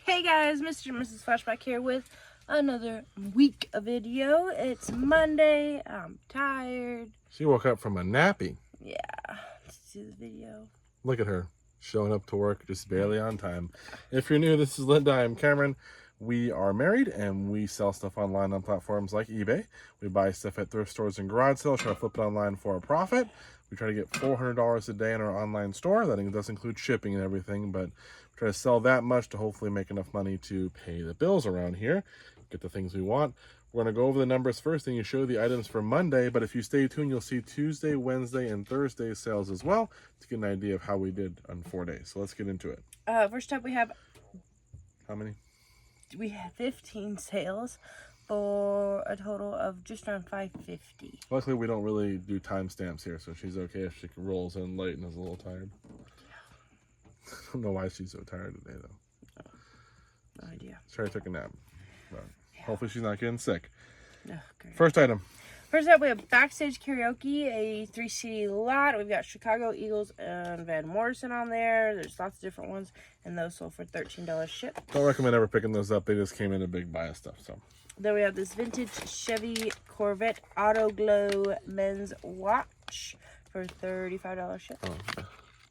Hey guys, Mr. and Mrs. Flashback here with another week video. It's Monday. I'm tired. She woke up from a nappy. Yeah, let's do this video. Look at her, showing up to work just barely on time. If you're new, this is Linda. I'm Cameron. We are married and we sell stuff online on platforms like eBay. We buy stuff at thrift stores and garage sales, try to flip it online for a profit. We try to get $400 a day in our online store. That does include shipping and everything, but we try to sell that much to hopefully make enough money to pay the bills around here, get the things we want. We're going to go over the numbers first, and you show the items for Monday, but if you stay tuned, you'll see Tuesday, Wednesday, and Thursday sales as well to get an idea of how we did on 4 days. So let's get into it. First up, we have... How many? We have 15 sales for a total of just around $5.50. Luckily, we don't really do timestamps here, so she's okay if she rolls in late and is a little tired. I don't know why she's so tired today, though. No idea. She took a nap. But hopefully she's not getting sick. Oh, great. First item. First up, we have Backstage Karaoke, a 3 CD lot. We've got Chicago Eagles and Van Morrison on there. There's lots of different ones, and those sold for $13 shipped. Don't recommend ever picking those up. They just came in a big buy of stuff. So then we have this vintage Chevy Corvette Auto Glow men's watch for $35 shipped. Oh,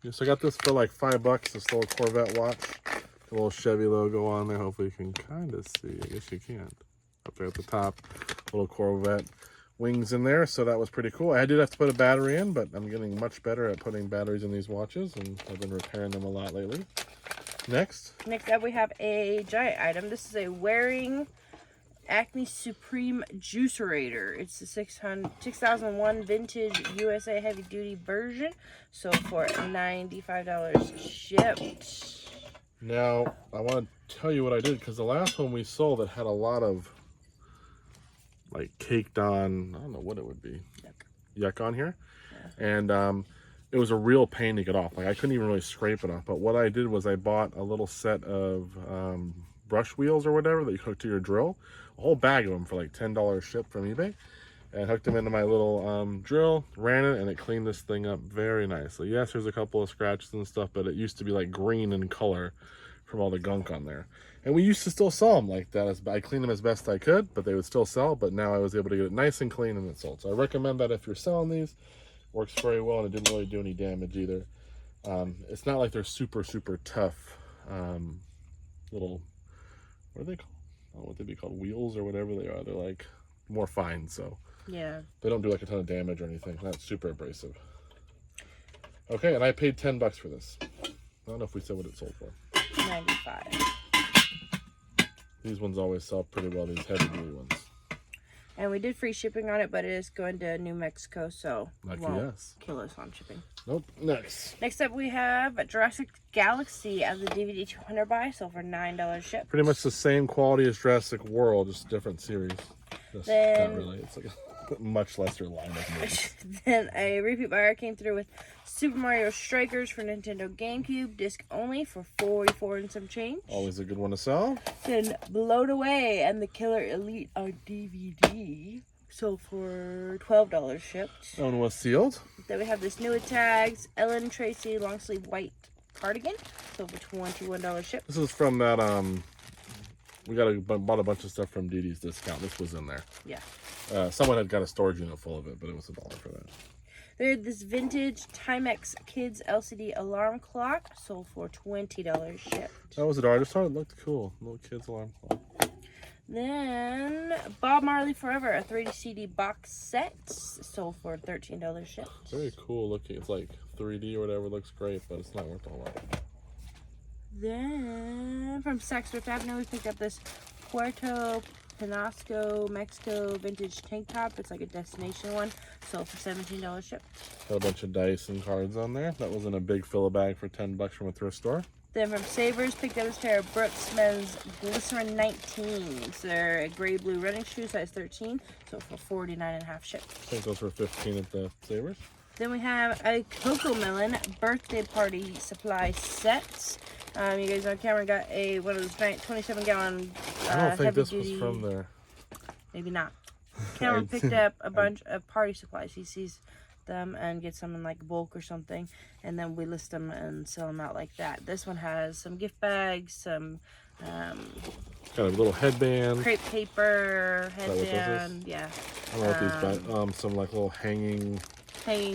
yeah. So I got this for like $5. This little Corvette watch, the little Chevy logo on there. Hopefully you can kind of see. I guess you can't. Up there at the top, little Corvette wings in there, so that was pretty cool. I did have to put a battery in, but I'm getting much better at putting batteries in these watches, and I've been repairing them a lot lately. Next up, we have a giant item. This is a Waring Acme Supreme Juicerator. It's the 6001 vintage USA heavy duty version, so for $95 shipped. Now I want to tell you what I did, because the last one we sold, it had a lot of like caked on, I don't know what it would be, yuck on here. Yeah. And it was a real pain to get off. Like I couldn't even really scrape it off. But what I did was I bought a little set of brush wheels or whatever that you hook to your drill, a whole bag of them for like $10 shipped from eBay, and hooked them into my little drill, ran it, and it cleaned this thing up very nicely. Yes, there's a couple of scratches and stuff, but it used to be like green in color from all the gunk on there. And we used to still sell them like that. I cleaned them as best I could, but they would still sell. But now I was able to get it nice and clean, and it sold. So I recommend that if you're selling these. Works very well, and it didn't really do any damage either. It's not like they're super tough little, what are they called? I don't know what they'd be called, wheels or whatever they are. They're like more fine, so yeah, they don't do like a ton of damage or anything. Not super abrasive. Okay, and I paid $10 for this. I don't know if we said what it sold for. $95. These ones always sell pretty well, these heavy duty ones. And we did free shipping on it, but it is going to New Mexico, so it won't kill us on shipping. Nope. Next up, we have Jurassic Galaxy as a DVD 200 buy, so for $9 shipped. Pretty much the same quality as Jurassic World, just a different series. Just then, not really. It's like a much lesser line of movies. Then a repeat buyer came through with Super Mario Strikers for Nintendo GameCube, disc only, for $44 and some change. Always a good one to sell. Then Blown Away and the Killer Elite on DVD, sold for $12 shipped. That one was sealed. Then we have this new tags Ellen Tracy long sleeve white cardigan, sold for $21 shipped. This is from that we bought a bunch of stuff from Dee Dee's discount. This was in there. Yeah. Someone had got a storage unit full of it, but it was $1 for that. There's this vintage Timex Kids LCD alarm clock, sold for $20 shipped. That was $1. I just thought it looked cool. Little kids alarm clock. Then Bob Marley Forever, a 3D CD box set, sold for $13 shipped. Very cool looking. It's like 3D or whatever. Looks great, but it's not worth a lot. Then from Saks Fifth Avenue, we picked up this Puerto Penasco, Mexico vintage tank top. It's like a destination one, sold for $17 shipped. Got a bunch of dice and cards on there. That was in a big filler bag for $10 from a thrift store. Then from Savers, picked up this pair of Brooks Men's Glycerin 19s. They're a gray blue running shoe, size 13, so for $49.5 shipped. I think those were $15 at the Savers. Then we have a Coco Melon birthday party supply set. You guys know Cameron got one of those 27-gallon I don't think this duty. was from there. Maybe not. Cameron picked up a bunch of party supplies. He sees them and get some in like bulk or something, and then we list them and sell them out like that. This one has some gift bags, some kind of a little headband, crepe paper, headband, yeah. I don't know what these, but some like little hanging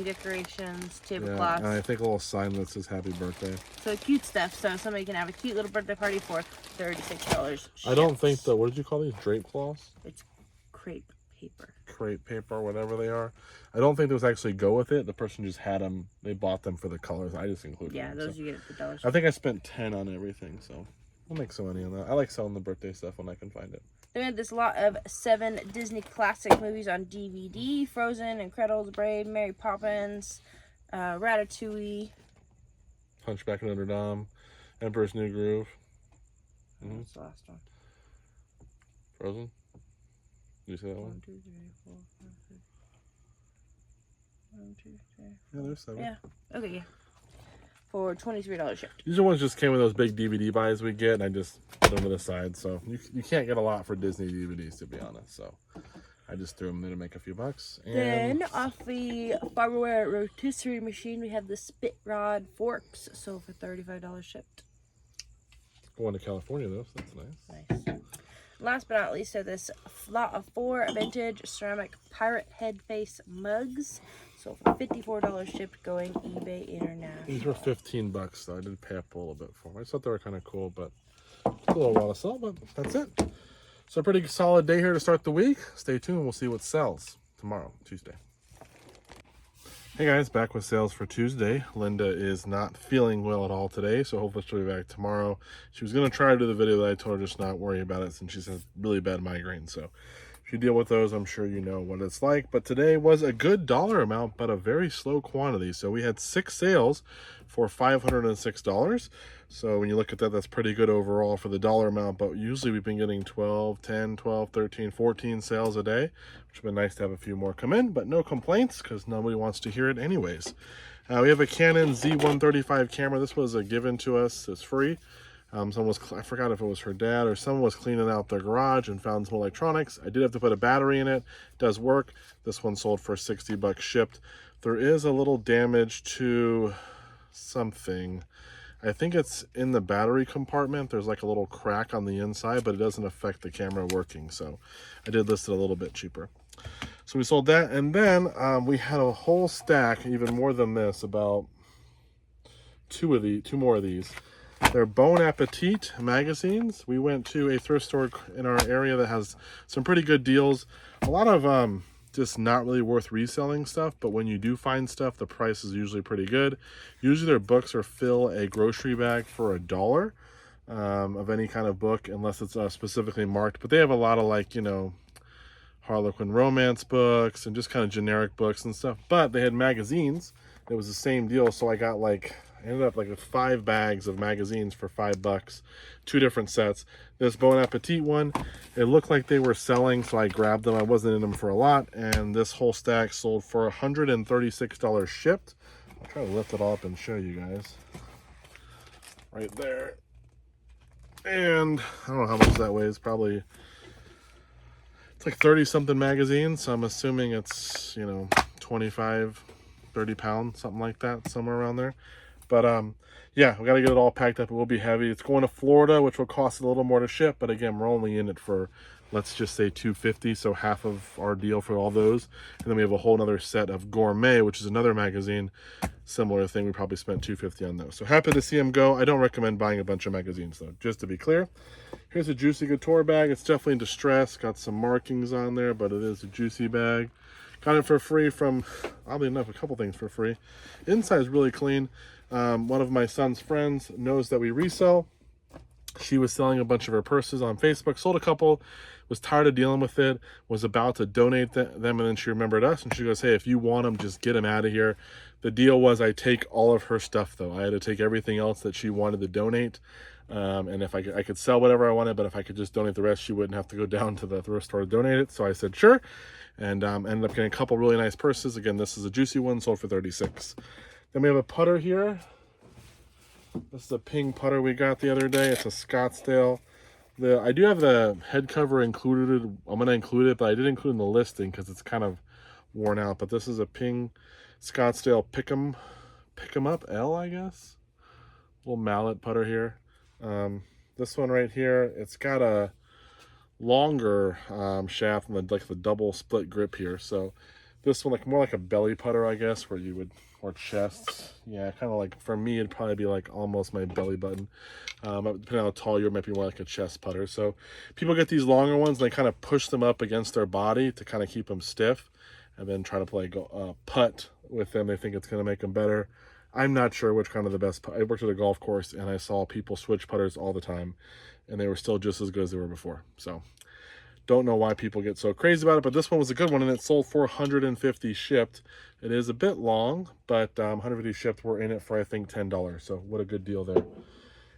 decorations, yeah, tablecloths. and I think a little sign that says happy birthday. So cute stuff. So somebody can have a cute little birthday party for $36. I don't think the, what did you call these? Drape cloths? It's crepe paper. Crepe paper, whatever they are. I don't think those actually go with it. The person just had them. They bought them for the colors. I just included them. Yeah, those you get at the dollar I store. think I spent 10 on everything, so we'll make some money on that. I like selling the birthday stuff when I can find it. Then we had this lot of 7 Disney classic movies on DVD. Frozen, Incredibles, Brave, Mary Poppins, Ratatouille. Hunchback of Notre Dame, Emperor's New Groove. What's the last one? Frozen? Did you say that one? 1, 2, 3, 4, 5, 6. 1, 2, 3, 4. Yeah, there's 7. Yeah. Okay, yeah. For $23 shipped. These are ones just came with those big DVD buys we get, and I just put them to the side. So you can't get a lot for Disney DVDs, to be honest. So I just threw them there to make a few bucks. And then off the Farberware rotisserie machine, we have the Spit Rod forks. So for $35 shipped. going to California though, so that's nice. Nice. Last but not least, this lot of 4 vintage ceramic pirate head face mugs. So for $54 shipped, going eBay International. These were 15 bucks, so I did pay up a little bit for them. I just thought they were kind of cool, but it's a little while to sell, but that's it. So a pretty solid day here to start the week. Stay tuned, we'll see what sells tomorrow, Tuesday. Hey guys, back with sales for Tuesday. Linda is not feeling well at all today, so hopefully she'll be back tomorrow. She was going to try to do the video that I told her just not worry about it since she has really bad migraines. So if you deal with those, I'm sure you know what it's like. But today was a good dollar amount, but a very slow quantity. So we had 6 sales for $506. So when you look at that, that's pretty good overall for the dollar amount. But usually we've been getting 12, 10, 12, 13, 14 sales a day, which would be nice to have a few more come in, but no complaints because nobody wants to hear it anyways. We have a Canon Z135 camera. This was given to us. It's free. Someone was, I forgot if it was her dad or someone was cleaning out their garage and found some electronics. I did have to put a battery in it. It does work. This one sold for 60 bucks shipped. There is a little damage to something. I think it's in the battery compartment. There's like a little crack on the inside, but it doesn't affect the camera working. So I did list it a little bit cheaper. So we sold that. And then we had a whole stack, even more than this, about 2 more of these. They're Bon Appetit magazines. We went to a thrift store in our area that has some pretty good deals. A lot of just not really worth reselling stuff, but when you do find stuff, the price is usually pretty good. Usually their books are fill a grocery bag for $1 of any kind of book, unless it's specifically marked. But they have a lot of, like, you know, Harlequin romance books and just kind of generic books and stuff. But they had magazines. It was the same deal, so I got like, I ended up like with 5 bags of magazines for $5, 2 different sets. This Bon Appetit one, it looked like they were selling, so I grabbed them. I wasn't in them for a lot, and this whole stack sold for $136 shipped. I'll try to lift it all up and show you guys. Right there. And I don't know how much that weighs, probably, it's like 30 something magazines, so I'm assuming it's, you know, 25, 30 pounds, something like that, somewhere around there. But yeah, we got to get it all packed up. It will be heavy. It's going to Florida, which will cost a little more to ship. But again, we're only in it for, let's just say $250, so half of our deal for all those. And then we have a whole other set of Gourmet, which is another magazine. Similar thing. We probably spent $250 on those. So happy to see them go. I don't recommend buying a bunch of magazines though, just to be clear. Here's a Juicy Couture bag. It's definitely in distress. Got some markings on there, but it is a juicy bag. Got it for free from, oddly enough, a couple things for free. Inside is really clean. One of my son's friends knows that we resell. She was selling a bunch of her purses on Facebook, sold a couple, was tired of dealing with it, was about to donate them, and then she remembered us, and she goes, hey, if you want them, just get them out of here. The deal was I take all of her stuff, though. I had to take everything else that she wanted to donate, and if I could sell whatever I wanted, but if I could just donate the rest, she wouldn't have to go down to the thrift store to donate it. So I said, sure, and ended up getting a couple really nice purses. Again, this is a juicy one, sold for $36. Then we have a putter here. This is a ping putter we got the other day. It's a Scottsdale. I do have the head cover included. I'm going to include it, but I did include it in the listing because it's kind of worn out. But this is a ping Scottsdale Pick 'em Up L, I guess. Little mallet putter here. This one right here, it's got a longer shaft and like the double split grip here. So this one, like more like a belly putter, I guess, where you would, or chests. Yeah, kind of like, for me, it'd probably be like almost my belly button. Depending on how tall you are, it might be more like a chest putter. So people get these longer ones and they kind of push them up against their body to kind of keep them stiff, and then try to play putt with them. They think it's going to make them better. I'm not sure which kind of the best. I worked at a golf course and I saw people switch putters all the time, and they were still just as good as they were before. So don't know why people get so crazy about it, but this one was a good one, and it sold for 150 shipped. It is a bit long, but 150 shipped. We're in it for, I think, $10. So what a good deal there.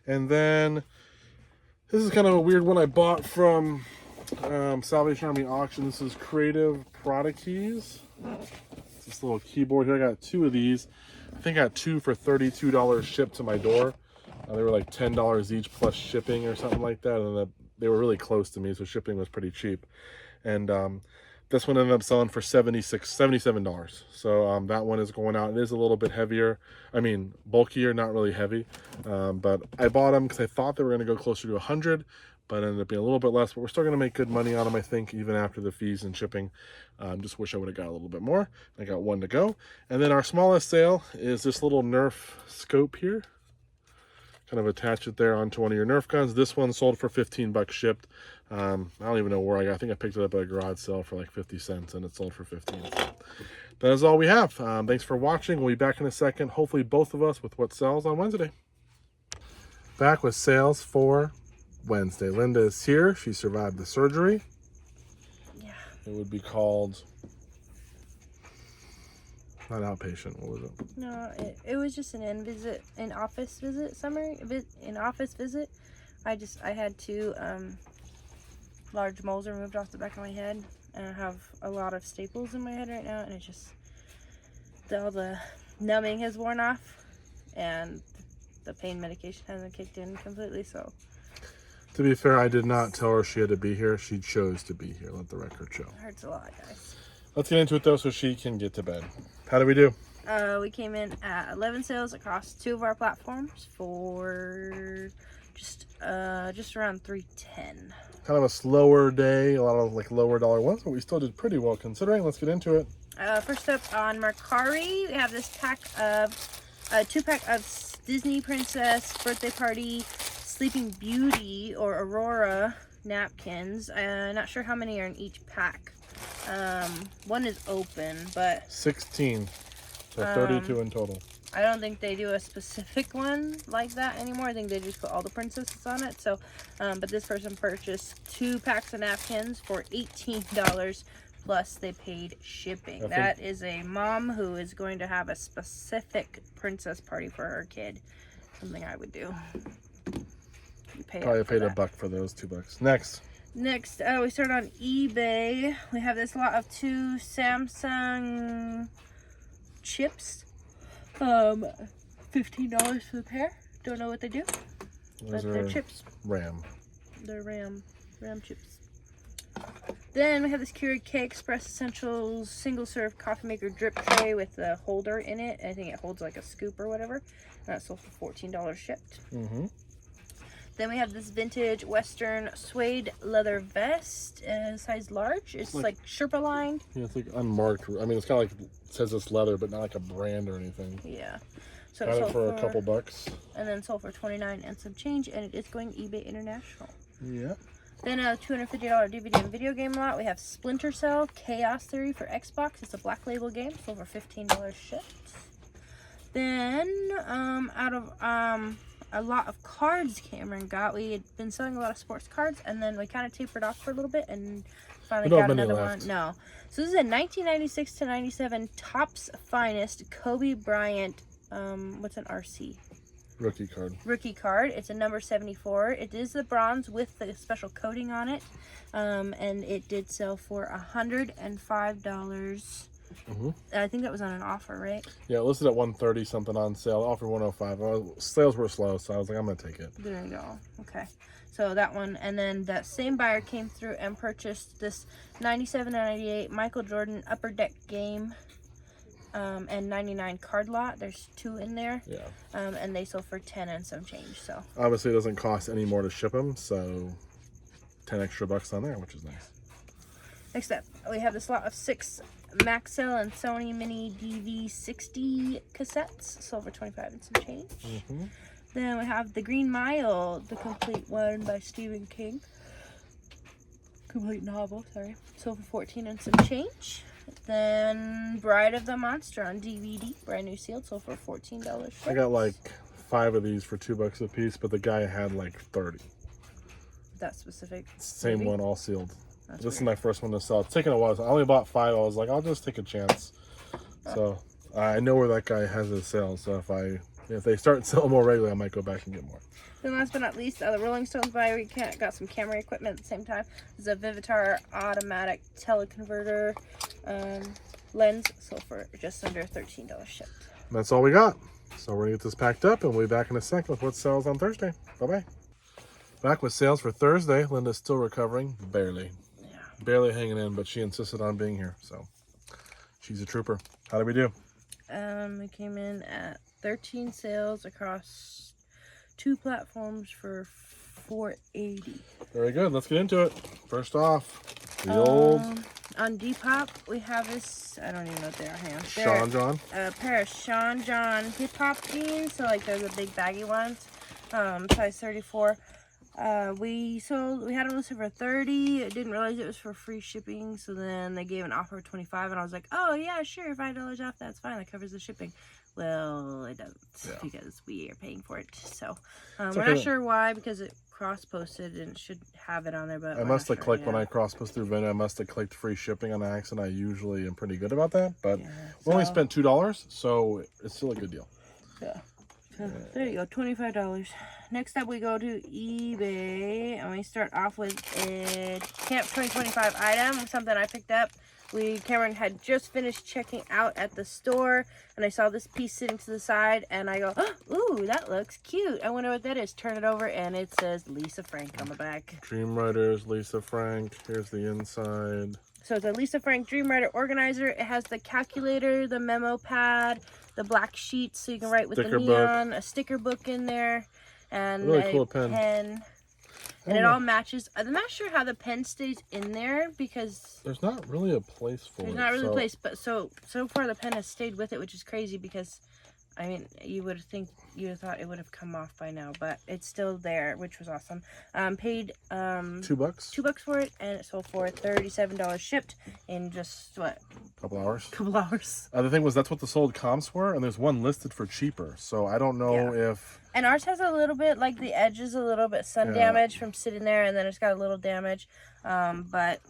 And then this is kind of a weird one I bought from Salvation Army auction. This is Creative Product Keys. It's this little keyboard here. I got 2 of these. I think I got 2 for $32 shipped to my door. They were like $10 each plus shipping or something like that, and they were really close to me, so shipping was pretty cheap. And this one ended up selling for $77. So that one is going out. It is a little bit heavier. I mean, bulkier, not really heavy. But I bought them because I thought they were going to go closer to 100, but ended up being a little bit less. But we're still going to make good money on them, I think, even after the fees and shipping. Just wish I would have got a little bit more. I got 1 to go. And then our smallest sale is this little Nerf scope here. Kind of attach it there onto one of your Nerf guns. This one sold for 15 bucks shipped. I don't even know where I got. I think I picked it up at a garage sale for like 50 cents, and it sold for 15. So that is all we have. Thanks for watching. We'll be back in a second. Hopefully both of us with what sells on Wednesday. Back with sales for Wednesday. Linda is here. She survived the surgery. Yeah. It would be called, not outpatient. What was it? No, it was just an office visit summary. An office visit. I had 2 large moles removed off the back of my head, and I have a lot of staples in my head right now, and it's just all the numbing has worn off, and the pain medication hasn't kicked in completely. So, to be fair, I did not tell her she had to be here. She chose to be here. Let the record show. It hurts a lot, guys. Let's get into it though, so she can get to bed. How did we do? We came in at 11 sales across 2 of our platforms for just around $310. Kind of a slower day, a lot of like lower dollar ones, but we still did pretty well considering. Let's get into it. First up on Mercari, we have this pack of 2-pack of Disney Princess Birthday Party Sleeping Beauty or Aurora napkins. Not sure how many are in each pack. One is open, but 16, so 32 in total. I don't think they do a specific one like that anymore. I think they just put all the princesses on it. So, but this person purchased 2 packs of napkins for $18, plus they paid shipping. That is a mom who is going to have a specific princess party for her kid. Something I would do. Probably paid $1 for those, $2. Next, we start on eBay. We have this lot of 2 Samsung chips. $15 for the pair. Don't know what they do, but they're chips. They're RAM chips. Then we have this Keurig K Express Essentials single serve coffee maker drip tray with a holder in it. I think it holds like a scoop or whatever. That sold for $14 shipped. Then we have this vintage Western suede leather vest, size large. It's like Sherpa lined. Yeah, it's like unmarked. I mean, it's kind of like, it says it's leather, but not like a brand or anything. Yeah. So got it for a couple bucks. And then sold for $29 and some change, and it is going eBay International. Yeah. Then a $250 DVD and video game lot. We have Splinter Cell Chaos Theory for Xbox. It's a black label game, sold for $15 shipped. Then out of a lot of cards Cameron got. We had been selling a lot of sports cards, and then we kind of tapered off for a little bit and finally got another one. No. So this is a 1996 to 97 Topps Finest Kobe Bryant, what's an RC? Rookie card. Rookie card. It's a number 74. It is the bronze with the special coating on it. And it did sell for $105. I think that was on an offer, right? Yeah, listed at 130 something on sale. Offer 105. Sales were slow, so I was like, I'm gonna take it. There you go. Okay, so that one, and then that same buyer came through and purchased this 97 and 98 Michael Jordan Upper Deck game and 99 card lot. There's 2 in there. Yeah. And they sold for 10 and some change. So obviously it doesn't cost any more to ship them, so 10 extra bucks on there, which is nice. Next up, we have this lot of 6 Maxell and Sony Mini DV60 cassettes, sold for 25 and some change. Then we have The Green Mile, the complete one by Stephen King. Complete novel, sorry. Sold for 14 and some change. Then Bride of the Monster on DVD, brand new sealed, sold for $14. I got like 5 of these for $2 a piece, but the guy had like 30. That specific Same movie? one, all sealed. That's this is weird. my first one to sell. It's taken a while. I only bought 5. I was like, I'll just take a chance. So I know where that guy has his sales. So if they start selling more regularly, I might go back and get more. Then last but not least, the Rolling Stones by got some camera equipment at the same time. This is a Vivitar automatic teleconverter lens, sold for just under $13 shipped. And that's all we got. So we're gonna get this packed up, and we'll be back in a second with what sells on Thursday. Bye-bye. Back with sales for Thursday. Linda's still recovering, barely. Yeah. Barely hanging in, but she insisted on being here, so she's a trooper. How did we do? We came in at 13 sales across 2 platforms for $480. Very good. Let's get into it. First off, the old on Depop, we have this, I don't even know what they are. Hang on. Sean John. A pair of Sean John hip hop jeans. So like they're the big baggy ones. Size 34. We had them listed for 30. I didn't realize it was for free shipping, so then they gave an offer of 25, and I was like, oh yeah, sure, $5 off, that's fine, that covers the shipping. Well, it doesn't, because we are paying for it. So we're not sure why, because it cross-posted and it should have it on there, but I must have clicked when I cross-post through Venmo. I must have clicked free shipping on accident. I usually am pretty good about that, but we only spent $2, so it's still a good deal. Yeah. So there you go, $25. Next up, we go to eBay, and we start off with a Camp 2025 item, something I picked up. Cameron had just finished checking out at the store, and I saw this piece sitting to the side, and I go, oh, ooh, that looks cute. I wonder what that is. Turn it over, and it says Lisa Frank on the back. Dream Writers, Lisa Frank. Here's the inside. So it's a Lisa Frank Dream Writer organizer. It has the calculator, the memo pad, the black sheets so you can write with the neon, a sticker book in there, and really cool a pen. And it all matches. I'm not sure how the pen stays in there because there's not really a place for it. There's not really a place, but so far the pen has stayed with it, which is crazy because, I mean, you would have thought it would have come off by now, but it's still there, which was awesome. Paid $2 $2 for it, and it sold for $37 shipped in just what? Couple hours. The thing was, that's what the sold comps were, and there's one listed for cheaper. So I don't know if. And ours has a little bit, like the edge is a little bit sun damage from sitting there, and then it's got a little damage. But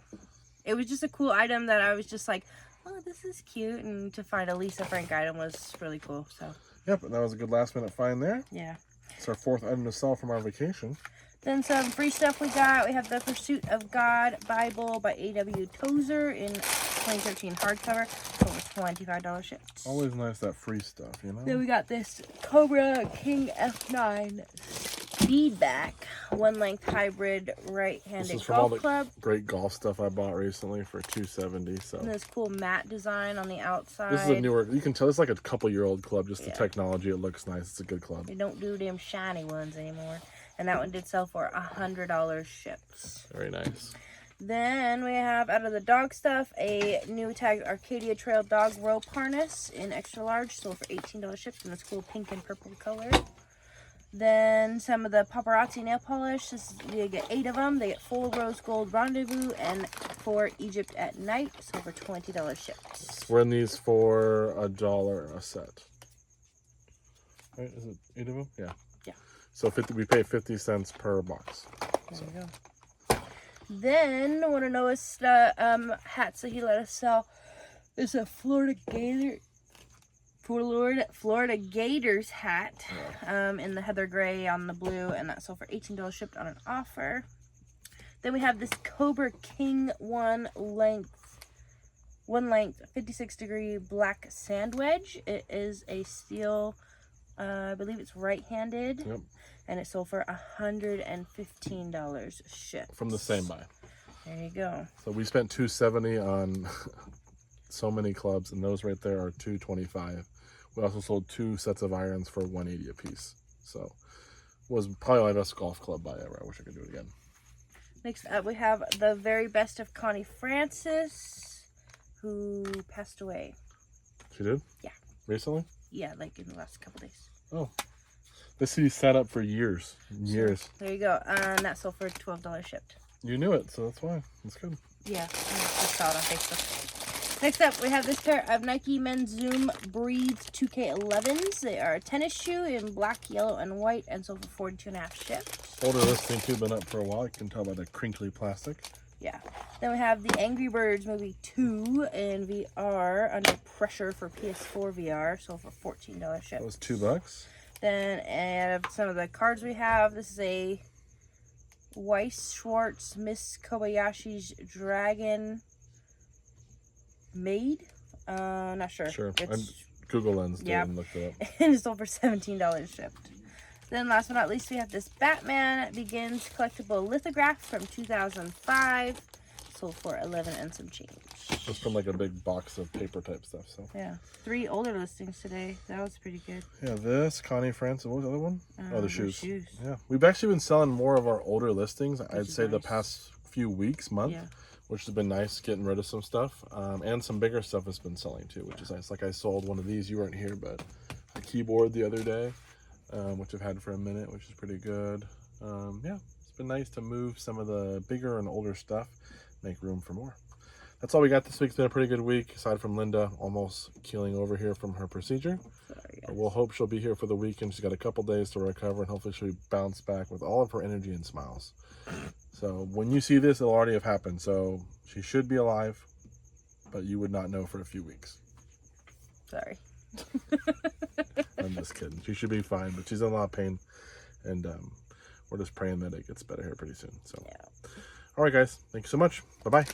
it was just a cool item that I was just like, oh, this is cute. And to find a Lisa Frank item was really cool. So. Yep, and that was a good last minute find there. Yeah. It's our 4th item to sell from our vacation. Then some free stuff we got. We have The Pursuit of God Bible by A.W. Tozer in 2013 hardcover. So $25 shipped. Always nice, that free stuff, you know? Then we got this Cobra King F9 feedback, 1-length hybrid right-handed golf club. Great golf stuff I bought recently for $270. So. And this cool matte design on the outside. This is a newer, you can tell it's like a couple-year-old club, just the technology. It looks nice. It's a good club. They don't do them shiny ones anymore. And that one did sell for $100 shipped. Very nice. Then we have, out of the dog stuff, a new tagged Arcadia Trail dog rope harness in extra large, sold for $18 shipped in this cool pink and purple color. Then some of the paparazzi nail polish. You get 8 of them. They get full rose gold rendezvous and 4 Egypt at night, sold for $20 shipped. We're in these for $1 a set. Right? Is it 8 of them? Yeah. Yeah. So we pay 50 cents per box. There you go. Then one of Noah's hats that he let us sell is a Florida Gators hat in the heather gray on the blue, and that sold for $18 shipped on an offer. Then we have this Cobra King one length 56-degree black sand wedge. It is a steel, I believe it's right-handed. Yep. And it sold for $115 shipped. From the same buy. There you go. So we spent $270 on so many clubs, and those right there are $225. We also sold 2 sets of irons for $180 a piece. So was probably my best golf club buy ever. I wish I could do it again. Next up, we have the very best of Connie Francis, who passed away. She did? Yeah. Recently? Yeah, like in the last couple days. Oh. This CD sat up for years. Years. So, there you go. And that sold for $12 shipped. You knew it, so that's why. That's good. Yeah, I just saw it on Facebook. Next up, we have this pair of Nike Men's Zoom Breeds 2K11s. They are a tennis shoe in black, yellow, and white, and sold for $42.5 shipped. Older listing too, been up for a while. You can tell by the crinkly plastic. Yeah. Then we have the Angry Birds Movie 2 in VR under pressure for PS4 VR, sold for $14 shipped. That was $2. Then, out of some of the cards we have, this is a Weiss Schwartz Miss Kobayashi's Dragon Maid. Not sure. Sure. It's, Google Lens did yeah. and looked it up. And it's sold for $17 shipped. Then last but not least, we have this Batman Begins collectible lithograph from 2005. Sold for $11 and some change. Just from like a big box of paper type stuff. So yeah, 3 older listings today. That was pretty good. yeah, this Connie Francis. What was the other one? Oh, the shoes. Shoes. Yeah, we've actually been selling more of our older listings. I'd say the nice. past few weeks, month, Yeah. which has been nice, getting rid of some stuff, and some bigger stuff has been selling too, which is nice. Like I sold one of these. You weren't here, but a keyboard the other day, which I've had for a minute, which is pretty good. Yeah, it's been nice to move some of the bigger and older stuff, make room for more. That's all we got this week. It's been a pretty good week, aside from Linda almost keeling over here from her procedure. Sorry, But we'll hope she'll be here for the weekend. She's got a couple days to recover, and hopefully she'll bounce back with all of her energy and smiles. So when you see this, it'll already have happened. So she should be alive, but you would not know for a few weeks. Sorry. I'm just kidding. She should be fine, but she's in a lot of pain, and we're just praying that it gets better here pretty soon. So, Yeah. all right, guys. Thank you so much. Bye-bye.